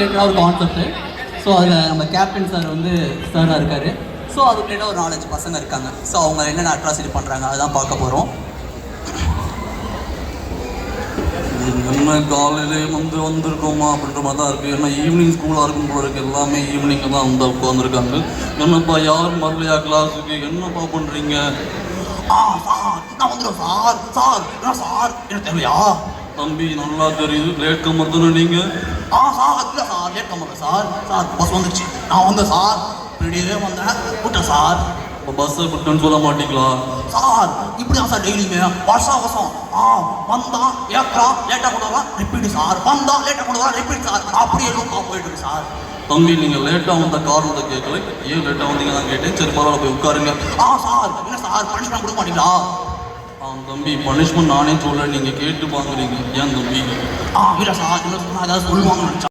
ரிலேட்டடாக ஒரு concept. So அதில் நம்ம கேப்டன் சார் வந்து சாராக இருக்கார். ஸோ அது ரிலேட்டாக ஒரு 4-5 பசங்க இருக்காங்க. ஸோ அவங்க என்னென்ன அட்ராசிட்டி பண்ணுறாங்க அதுதான் பார்க்க போகிறோம். என்ன காலையிலே வந்திருக்கோமா அப்படின்ற மாதிரி தான் இருக்குது. ஏன்னா ஈவினிங் ஸ்கூலாக இருக்கும் போல இருக்குது. எல்லாமே ஈவினிங்கு தான் வந்து உட்காந்துருக்காங்க. என்னப்பா யாரும் வரலையா கிளாஸுக்கு? என்னப்பா பண்ணுறீங்க? சார் நான் வந்துடும் சார். சார் என்ன சார் என்ன தேவையா? தம்பி நல்லா தெரியுது, லேட் கம்மர் தானே நீங்கள்? சார் இல்லை sir, late comer sir. Sir bus வந்துடுச்சு, நான் வந்தேன் சார். இப்படியே வந்தேன் விட்டேன் சார். இப்போ பஸ்ஸை விட்டுன்னு சொல்ல மாட்டீங்களா? சார் இப்படி தான் சார் டெய்லியுமே வருஷம் வந்தா ஏக்கா லேட்டாக கொண்டு வரா ரிப்பீட் சார். வந்தா லேட்டாக கொண்டு வரா ரிப்பீட் சார். அப்படியே லூக்காக போயிட்டு இருக்கு சார். தம்பி நீங்கள் லேட்டாக வந்த காரணத்தை கேட்கல, ஏன் லேட்டாக வந்தீங்க தான் கேட்டேன். சரி பரவாயில்ல, போய் உட்காருங்க. சார் என்ன சார் பனிஷ்மெண்ட் கொடுக்க மாட்டீங்களா? தம்பி பனிஷ்மெண்ட் நானே சொல்ல, நீங்கள் கேட்டு வாங்குறீங்க. ஏன் தம்பி? இல்லை சார் என்ன சொன்னால் ஏதாவது சொல்லுவாங்கன்னு நினச்சா.